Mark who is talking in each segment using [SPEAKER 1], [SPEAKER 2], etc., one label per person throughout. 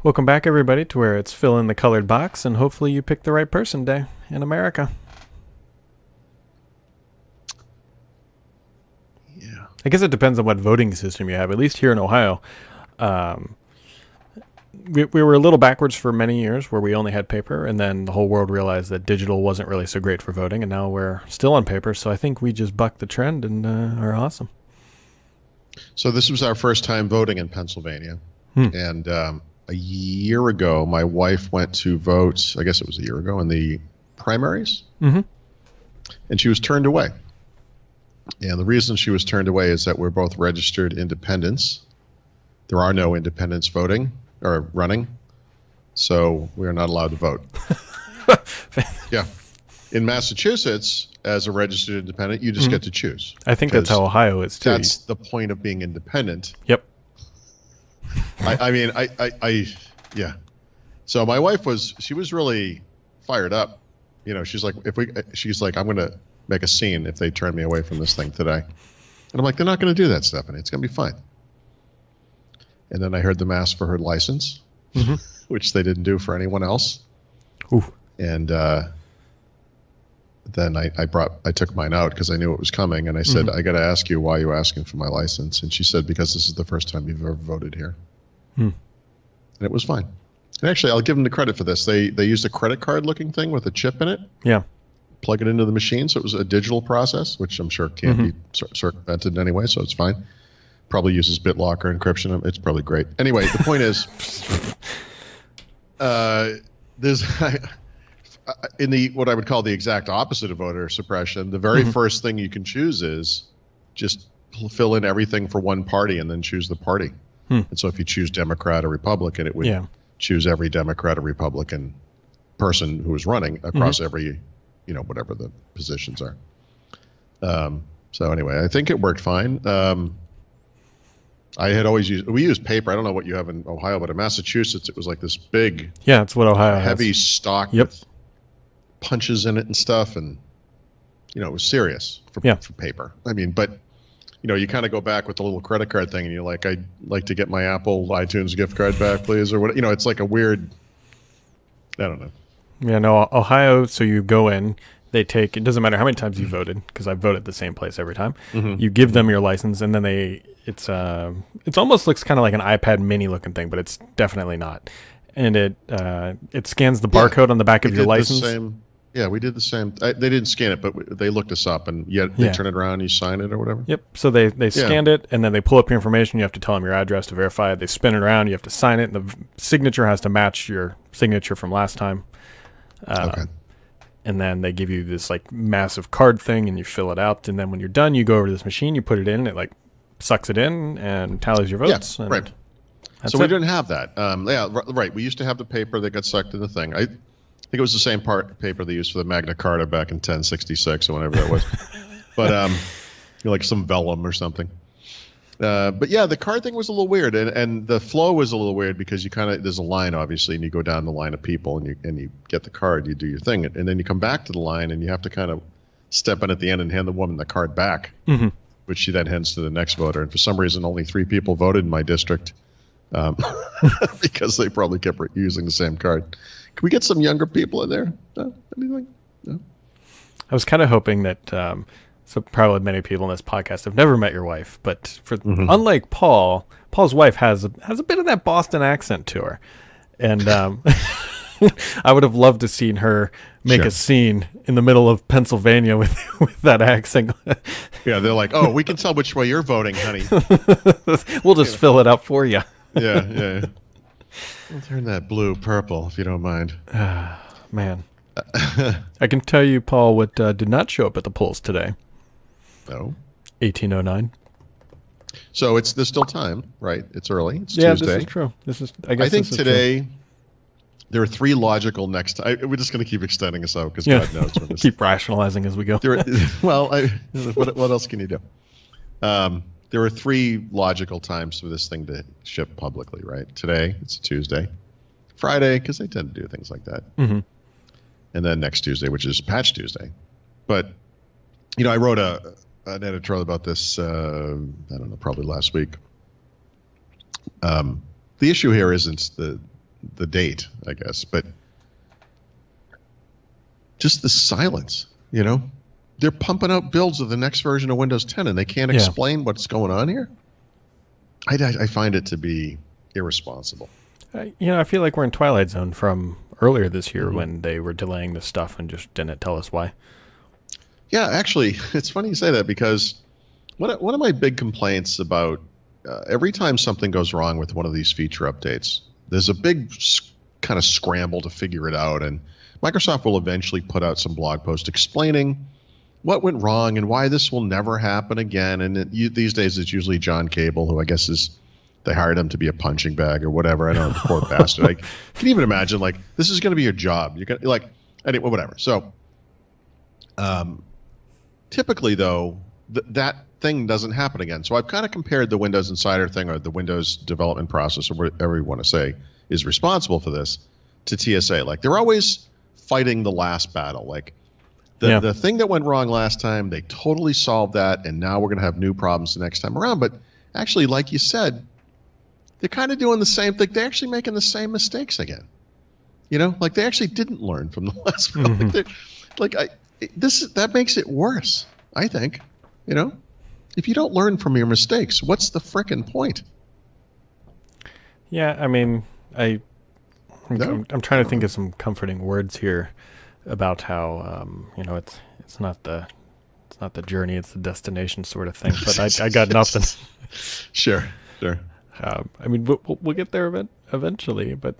[SPEAKER 1] Welcome back, everybody, to where it's fill in the colored box, and hopefully you pick the right person day in America.
[SPEAKER 2] Yeah.
[SPEAKER 1] I guess it depends on what voting system you have. At least here in Ohio, we were a little backwards for many years where we only had paper, and then the whole world realized that digital wasn't really so great for voting, and now we're still on paper. So I think we just bucked the trend and are awesome.
[SPEAKER 2] So this was our first time voting in Pennsylvania. And a year ago, my wife went to vote, I guess it was a year ago, in the primaries. And she was turned away. And the reason she was turned away is that we're both registered independents. There are no independents voting or running, so we're not allowed to vote. Yeah. In Massachusetts, as a registered independent, you just get to choose.
[SPEAKER 1] I think that's how Ohio is, too.
[SPEAKER 2] That's the point of being independent.
[SPEAKER 1] Yep.
[SPEAKER 2] Yeah. So my wife she was really fired up. You know, she's like, I'm going to make a scene if they turn me away from this thing today. And I'm like, they're not going to do that, Stephanie. It's going to be fine. And then I heard them ask for her license, which they didn't do for anyone else.
[SPEAKER 1] Ooh.
[SPEAKER 2] And then I took mine out because I knew it was coming. And I said, I got to ask you, why are you asking for my license? And she said, because this is the first time you've ever voted here. And it was fine. And actually, I'll give them the credit for this. They used a credit card looking thing with a chip in it.
[SPEAKER 1] Yeah.
[SPEAKER 2] Plug it into the machine. So it was a digital process, which I'm sure can't be circumvented anyway. So it's fine. Probably uses BitLocker encryption. It's probably great. Anyway, the point is, there's in the what I would call the exact opposite of voter suppression. The very first thing you can choose is just fill in everything for one party and then choose the party. And so if you choose Democrat or Republican, it would choose every Democrat or Republican person who is running across every, whatever the positions are. So anyway, I think it worked fine. I had always we used paper. I don't know what you have in Ohio, but in Massachusetts, it was like this big,
[SPEAKER 1] it's what Ohio
[SPEAKER 2] heavy
[SPEAKER 1] has.
[SPEAKER 2] stock with punches in it and stuff. And, it was serious for paper. I mean, but you kind of go back with the little credit card thing and you're like, I'd like to get my Apple iTunes gift card back, please. Or what, it's like a weird, I don't know. Yeah,
[SPEAKER 1] no, Ohio. So you go in, it doesn't matter how many times you voted, because I voted the same place every time. You give them your license, and then it's almost looks kind of like an iPad mini looking thing, but it's definitely not. And it scans the barcode on the back of your license.
[SPEAKER 2] Yeah, we did the same. They didn't scan it, but they looked us up, and they turn it around, and you sign it or whatever.
[SPEAKER 1] Yep. So they scanned it, and then they pull up your information. You have to tell them your address to verify it. They spin it around. You have to sign it, and the signature has to match your signature from last time.
[SPEAKER 2] Okay.
[SPEAKER 1] And then they give you this like massive card thing, and you fill it out. And then when you're done, you go over to this machine, you put it in, and it like sucks it in and tallies your votes.
[SPEAKER 2] Yeah, right. So we didn't have that. Right. We used to have the paper that got sucked in the thing. I think it was the same paper they used for the Magna Carta back in 1066 or whatever that was. But like some vellum or something. But yeah, the card thing was a little weird, and the flow was a little weird because there's a line obviously, and you go down the line of people, and you get the card, you do your thing, and then you come back to the line, and you have to kind of step in at the end and hand the woman the card back, which she then hands to the next voter. And for some reason, only 3 people voted in my district because they probably kept using the same card. Can we get some younger people in there? Anything? No.
[SPEAKER 1] I was kind of hoping that. So probably many people in this podcast have never met your wife, but unlike Paul's wife has a bit of that Boston accent to her, and I would have loved to seen her make a scene in the middle of Pennsylvania with that accent.
[SPEAKER 2] Yeah, they're like, oh, we can tell which way you're voting, honey.
[SPEAKER 1] We'll just fill it out for you.
[SPEAKER 2] Yeah. We'll turn that blue purple if you don't mind.
[SPEAKER 1] Man, I can tell you, Paul, what did not show up at the polls today.
[SPEAKER 2] No.
[SPEAKER 1] 1809.
[SPEAKER 2] So there's still time, right? It's early. It's Tuesday.
[SPEAKER 1] This is true.
[SPEAKER 2] I think today there are 3 logical next. We're just going to keep extending this out because God knows when this.
[SPEAKER 1] Keep rationalizing as we go.
[SPEAKER 2] What else can you do? There are 3 logical times for this thing to ship publicly, right? Today, it's a Tuesday. Friday, because they tend to do things like that. And then next Tuesday, which is Patch Tuesday. But I wrote an editorial about this, I don't know, probably last week. The issue here isn't the date, I guess. But just the silence, you know? They're pumping out builds of the next version of Windows 10, and they can't explain what's going on here. I find it to be irresponsible.
[SPEAKER 1] I feel like we're in Twilight Zone from earlier this year when they were delaying this stuff and just didn't tell us why.
[SPEAKER 2] Yeah, actually, it's funny you say that, because one of my big complaints about every time something goes wrong with one of these feature updates, there's a big kind of scramble to figure it out, and Microsoft will eventually put out some blog post explaining what went wrong and why this will never happen again. And these days it's usually John Cable, who I guess they hired him to be a punching bag or whatever. I don't know, poor bastard. I can even imagine, like, this is going to be your job. You're going to, like, anyway, whatever. So typically, though, that thing doesn't happen again. So I've kind of compared the Windows Insider thing, or the Windows development process, or whatever you want to say is responsible for this, to TSA. Like, they're always fighting the last battle. Like, the thing that went wrong last time, they totally solved that, and now we're going to have new problems the next time around. But actually, like you said, they're kind of doing the same thing. They're actually making the same mistakes again. You know, like, they actually didn't learn from the last one. That makes it worse, I think. You know, if you don't learn from your mistakes, what's the frickin' point?
[SPEAKER 1] Yeah, I mean, I'm trying to think of some comforting words here about how it's not the journey, it's the destination sort of thing. But I got nothing.
[SPEAKER 2] Sure.
[SPEAKER 1] I mean, we'll get there eventually, but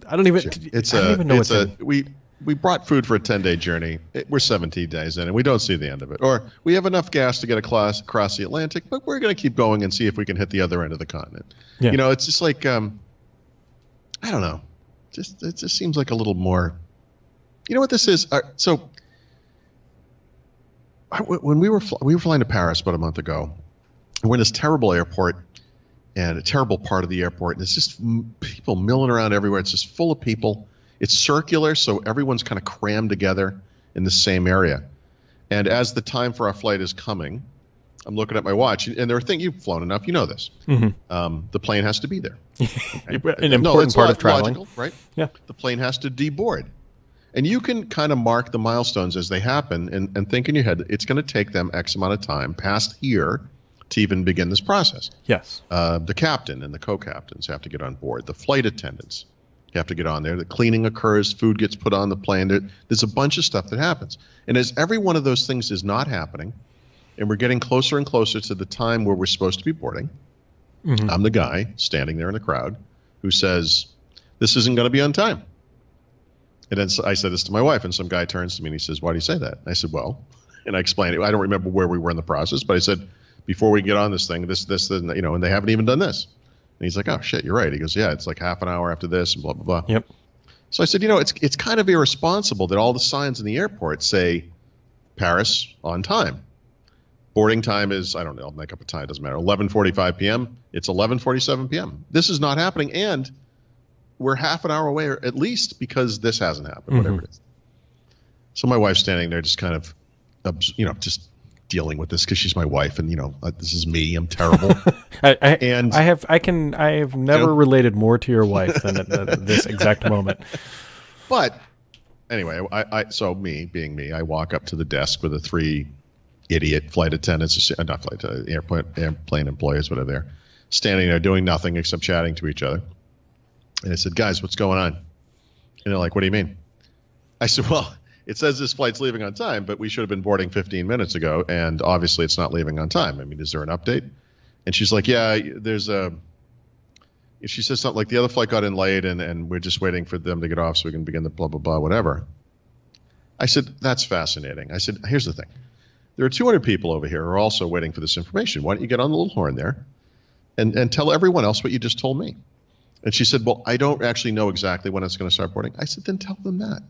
[SPEAKER 1] I don't even.
[SPEAKER 2] Sure.
[SPEAKER 1] I don't even know
[SPEAKER 2] we brought food for a 10-day journey. We're 17 days in, and we don't see the end of it. Or we have enough gas to get across the Atlantic, but we're going to keep going and see if we can hit the other end of the continent. Yeah. You know, it's just like I don't know. It just seems like a little more. You know what this is? When we were flying to Paris about a month ago, we're in this terrible airport and a terrible part of the airport, and it's just people milling around everywhere. It's just full of people. It's circular, so everyone's kind of crammed together in the same area. And as the time for our flight is coming, I'm looking at my watch, and there are things, you've flown enough, you know this. The plane has to be there.
[SPEAKER 1] An important part of traveling,
[SPEAKER 2] logical, right?
[SPEAKER 1] Yeah.
[SPEAKER 2] The plane has to deboard. And you can kind of mark the milestones as they happen and think in your head, it's going to take them X amount of time past here to even begin this process.
[SPEAKER 1] Yes.
[SPEAKER 2] The captain and the co-captains have to get on board. The flight attendants have to get on there. The cleaning occurs. Food gets put on the plane. There's a bunch of stuff that happens. And as every one of those things is not happening, and we're getting closer and closer to the time where we're supposed to be boarding, I'm the guy standing there in the crowd who says, this isn't going to be on time. And then I said this to my wife, and some guy turns to me and he says, why do you say that? I said, well, and I explained it. I don't remember where we were in the process, but I said, before we get on this thing, this, you know, and they haven't even done this. And he's like, oh, shit, you're right. He goes, yeah, it's like half an hour after this and blah, blah, blah.
[SPEAKER 1] Yep.
[SPEAKER 2] So I said, you know, it's kind of irresponsible that all the signs in the airport say Paris on time. Boarding time is, I don't know, I'll make up a time, it doesn't matter, 11:45 p.m. It's 11:47 p.m. This is not happening, and we're half an hour away, or at least, because this hasn't happened, whatever it is. So my wife's standing there just kind of, you know, just dealing with this because she's my wife, and, you know, this is me. I'm terrible.
[SPEAKER 1] I have never related more to your wife than at this exact moment.
[SPEAKER 2] But anyway, so me being me, I walk up to the desk with the three idiot flight attendants, not airplane employees, whatever they're standing there doing nothing except chatting to each other. And I said, guys, what's going on? And they're like, what do you mean? I said, well, it says this flight's leaving on time, but we should have been boarding 15 minutes ago, and obviously it's not leaving on time. I mean, is there an update? And she's like, yeah, she says something like the other flight got in late, and we're just waiting for them to get off so we can begin the blah, blah, blah, whatever. I said, that's fascinating. I said, here's the thing. There are 200 people over here who are also waiting for this information. Why don't you get on the little horn there and tell everyone else what you just told me? And she said, well, I don't actually know exactly when it's going to start boarding. I said, then tell them that.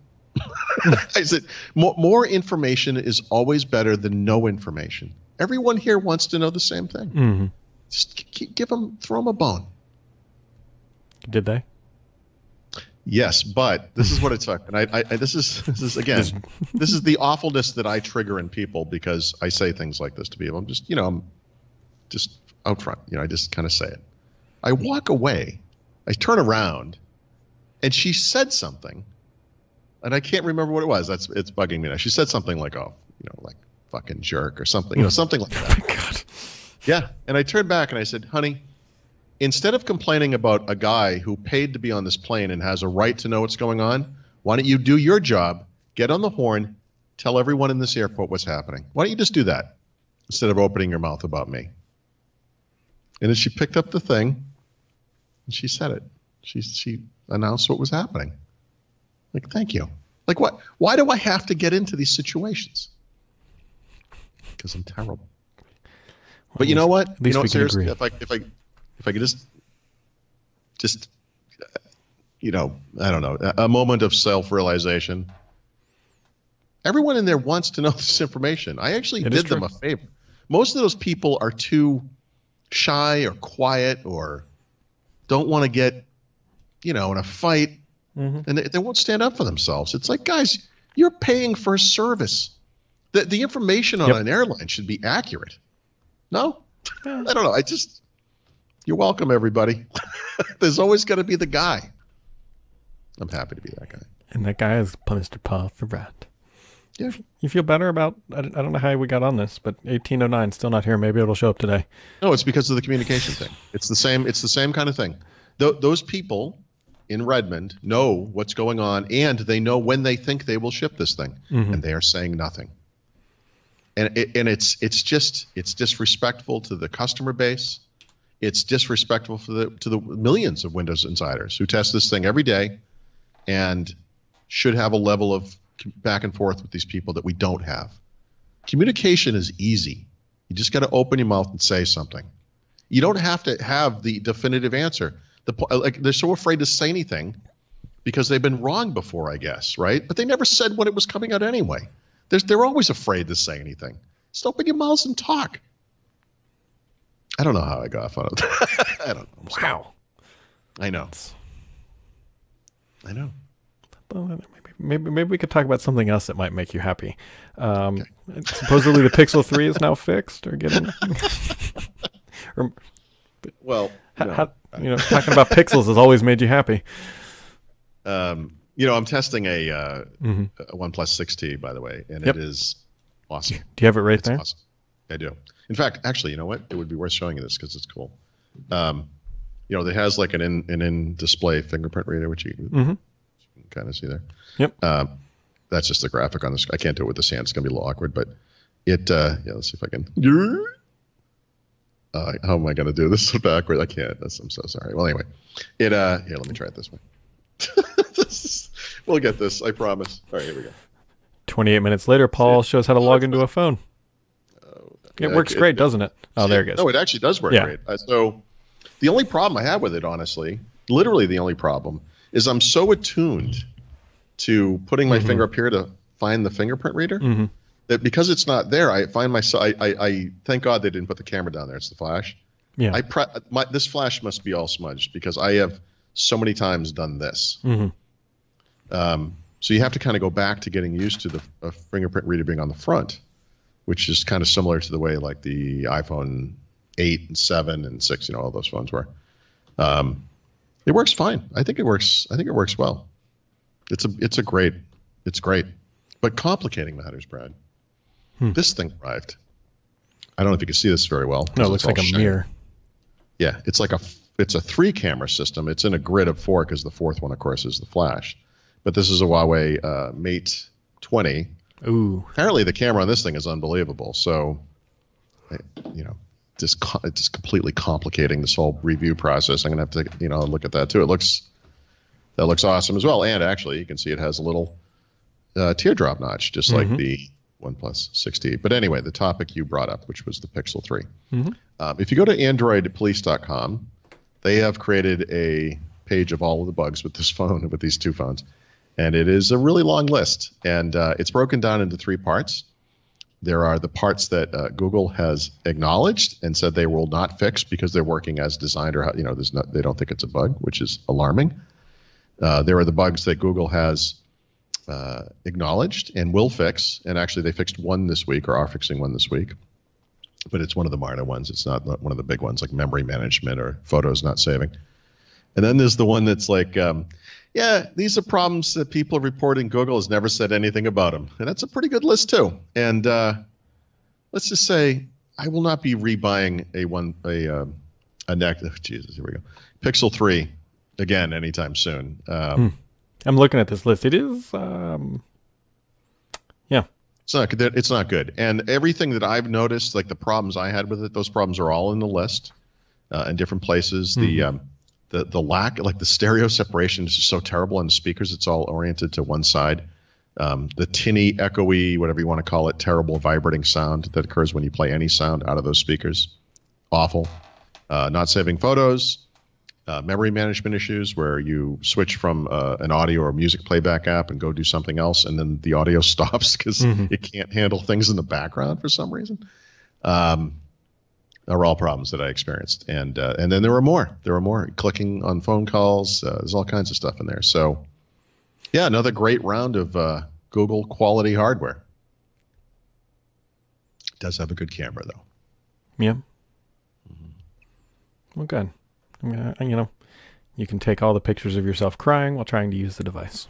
[SPEAKER 2] I said, more information is always better than no information. Everyone here wants to know the same thing. Just throw them a bone.
[SPEAKER 1] Did they?
[SPEAKER 2] Yes, but this is what it's like. And this is again, this is the awfulness that I trigger in people because I say things like this to people. I'm just out front. You know, I just kind of say it. I walk away. I turn around, And she said something, and I can't remember what it was. It's bugging me now. She said something like, "Oh, like fucking jerk" or something, something like that.
[SPEAKER 1] Oh my God.
[SPEAKER 2] Yeah. And I turned back and I said, "Honey, instead of complaining about a guy who paid to be on this plane and has a right to know what's going on, why don't you do your job, get on the horn, tell everyone in this airport what's happening? Why don't you just do that instead of opening your mouth about me?" And then she picked up the thing and she said it. She announced what was happening. Like, thank you. Like, what? Why do I have to get into these situations? Because I'm terrible. But you know what?
[SPEAKER 1] At least we can
[SPEAKER 2] seriously,
[SPEAKER 1] agree.
[SPEAKER 2] if I could just I don't know, a moment of self-realization. Everyone in there wants to know this information. I actually did them a favor. Most of those people are too shy or quiet or don't want to get, in a fight, and they won't stand up for themselves. It's like, guys, you're paying for a service. The information on an airline should be accurate. No? I don't know. You're welcome, everybody. There's always going to be the guy. I'm happy to be that guy.
[SPEAKER 1] And that guy is Mr. Paul Farad.
[SPEAKER 2] Yeah.
[SPEAKER 1] You feel better about, I don't know how we got on this, but 1809 still not here. Maybe it'll show up today.
[SPEAKER 2] No, it's because of the communication thing. It's the same kind of thing. Those people in Redmond know what's going on, and they know when they think they will ship this thing, and they are saying nothing. And it's disrespectful to the customer base. It's disrespectful to the millions of Windows insiders who test this thing every day, and should have a level of back and forth with these people that we don't have. Communication is easy. You just got to open your mouth and say something. You don't have to have the definitive answer. They're so afraid to say anything because they've been wrong before, I guess, right? But they never said when it was coming out anyway. They're always afraid to say anything. Just open your mouths and talk. I don't know how I got off on it. I don't know.
[SPEAKER 1] Wow.
[SPEAKER 2] I know.
[SPEAKER 1] Maybe we could talk about something else that might make you happy. Okay. Supposedly the Pixel 3 is now fixed or getting.
[SPEAKER 2] Well,
[SPEAKER 1] talking about pixels has always made you happy.
[SPEAKER 2] I'm testing a OnePlus 6T, by the way, and it is awesome.
[SPEAKER 1] Do you have it right there?
[SPEAKER 2] Awesome. I do. In fact, actually, you know what? It would be worth showing you this because it's cool. It has like an in-display fingerprint reader, which you can kind of see there.
[SPEAKER 1] Yep.
[SPEAKER 2] That's just the graphic on this. I can't do it with this hand. It's going to be a little awkward, but it, let's see if I can. How am I going to do this backward? I can't. I'm so sorry. Well, anyway, here, let me try it this way. We'll get this. I promise. All right, here we go.
[SPEAKER 1] 28 minutes later, Paul shows how to log into a phone. It works great, doesn't it? Oh, there it goes.
[SPEAKER 2] No, it actually does work great. So the only problem I have with it, honestly, literally the only problem, is I'm so attuned to putting my finger up here to find the fingerprint reader that because it's not there, I find myself. I thank God they didn't put the camera down there. It's the flash.
[SPEAKER 1] Yeah.
[SPEAKER 2] This flash must be all smudged because I have so many times done this. So you have to kind of go back to getting used to the fingerprint reader being on the front, which is kind of similar to the way like the iPhone 8 and 7 and 6, all those phones were. It works fine. I think it works well. It's great. But complicating matters, Brad. This thing arrived. I don't know if you can see this very well.
[SPEAKER 1] No, it looks like a mirror.
[SPEAKER 2] Yeah, it's a 3-camera system. It's in a grid of 4 because the fourth one, of course, is the flash. But this is a Huawei Mate 20.
[SPEAKER 1] Ooh.
[SPEAKER 2] Apparently, the camera on this thing is unbelievable. So, just completely complicating this whole review process. I'm gonna have to, look at that too. That looks awesome as well. And actually, you can see it has a little teardrop notch, just like the OnePlus 6T. But anyway, the topic you brought up, which was the Pixel 3. If you go to AndroidPolice.com, they have created a page of all of the bugs with this phone, with these two phones. And it is a really long list. And it's broken down into 3 parts. There are the parts that Google has acknowledged and said they will not fix because they're working as designed, or they don't think it's a bug, which is alarming. There are the bugs that Google has acknowledged and will fix, and actually they fixed one this week, or are fixing one this week. But it's one of the minor ones. It's not one of the big ones like memory management or photos not saving. And then there's the one that's like, yeah, these are problems that people report in Google has never said anything about them. And that's a pretty good list too. And let's just say I will not be rebuying a neck. Oh, Jesus, here we go. Pixel 3 again anytime soon.
[SPEAKER 1] I'm looking at this list. It is, yeah.
[SPEAKER 2] It's not good. And everything that I've noticed, like the problems I had with it, those problems are all in the list in different places. The lack, like the stereo separation is just so terrible on the speakers. It's all oriented to one side. The tinny, echoey, whatever you want to call it, terrible vibrating sound that occurs when you play any sound out of those speakers. Awful. Not saving photos. Memory management issues where you switch from an audio or music playback app and go do something else, and then the audio stops because it can't handle things in the background for some reason. Are all problems that I experienced, and then there were more. There were more clicking on phone calls. There's all kinds of stuff in there. So, yeah, another great round of Google quality hardware. It does have a good camera, though.
[SPEAKER 1] Yeah. Well, good. You can take all the pictures of yourself crying while trying to use the device.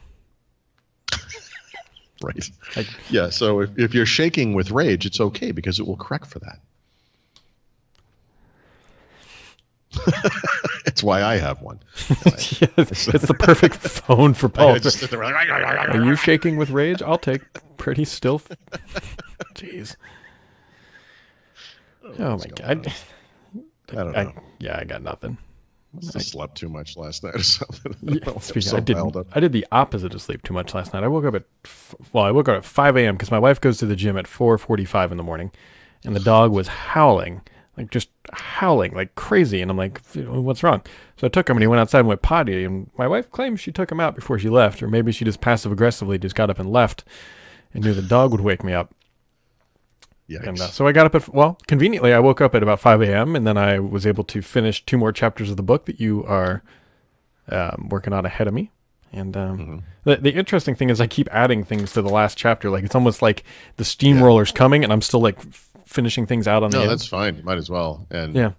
[SPEAKER 2] Right. Yeah. So if you're shaking with rage, it's okay because it will correct for that. It's why I have one.
[SPEAKER 1] Yeah, it's the perfect phone for Paul. Are you shaking with rage? I'll take pretty still. Jeez. Oh my God.
[SPEAKER 2] I don't know.
[SPEAKER 1] I got nothing.
[SPEAKER 2] I slept too much last night or something.
[SPEAKER 1] I did the opposite of sleep too much last night. I woke up at 5 a.m. because my wife goes to the gym at 4:45 in the morning, and the dog was howling, like crazy. And I'm like, what's wrong? So I took him, and he went outside and went potty. And my wife claims she took him out before she left, or maybe she just passive aggressively just got up and left, and knew the dog would wake me up.
[SPEAKER 2] Yikes.
[SPEAKER 1] And so I got up conveniently, I woke up at about 5 a.m. and then I was able to finish 2 more chapters of the book that you are working on ahead of me. And the interesting thing is I keep adding things to the last chapter. Like it's almost like the steamroller's coming and I'm still like finishing things out on the end.
[SPEAKER 2] No, that's fine. Might as well. And
[SPEAKER 1] yeah.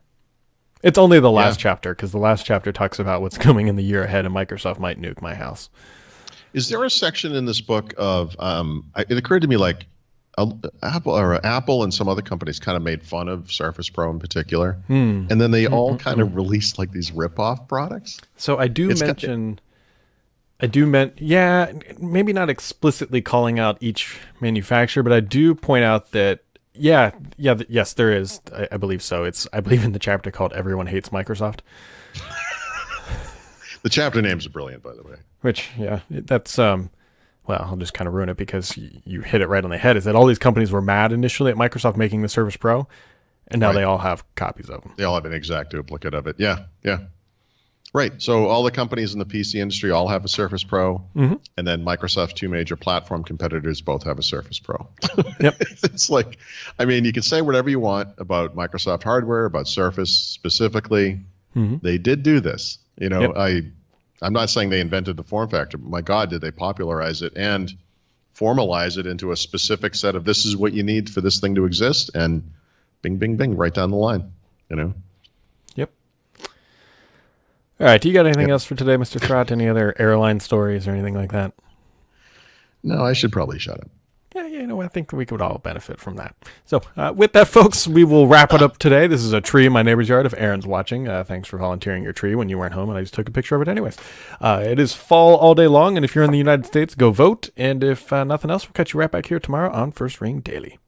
[SPEAKER 1] It's only the last chapter because the last chapter talks about what's coming in the year ahead and Microsoft might nuke my house.
[SPEAKER 2] Is there a section in this book of, it occurred to me like, Apple and some other companies kind of made fun of Surface Pro in particular, and then they all kind of released like these rip-off products.
[SPEAKER 1] So maybe not explicitly calling out each manufacturer, but I do point out that yes, there is. I believe so. I believe in the chapter called "Everyone Hates Microsoft."
[SPEAKER 2] The chapter names are brilliant, by the way.
[SPEAKER 1] Which, that's well, I'll just kind of ruin it because you hit it right on the head, is that all these companies were mad initially at Microsoft making the Surface Pro, and now they all have copies of them.
[SPEAKER 2] They all have an exact duplicate of it. Yeah. Right. So all the companies in the PC industry all have a Surface Pro, and then Microsoft's 2 major platform competitors both have a Surface Pro.
[SPEAKER 1] Yep.
[SPEAKER 2] It's like, I mean, you can say whatever you want about Microsoft hardware, about Surface specifically. They did do this. I'm not saying they invented the form factor, but my God, did they popularize it and formalize it into a specific set of this is what you need for this thing to exist, and bing, bing, bing, right down the line,
[SPEAKER 1] Yep. All right. Do you got anything else for today, Mr. Throt? Any other airline stories or anything like that?
[SPEAKER 2] No, I should probably shut up.
[SPEAKER 1] Yeah, I think we could all benefit from that. So with that, folks, we will wrap it up today. This is a tree in my neighbor's yard. If Aaron's watching, thanks for volunteering your tree when you weren't home, and I just took a picture of it anyways. It is fall all day long, and if you're in the United States, go vote. And if nothing else, we'll catch you right back here tomorrow on First Ring Daily.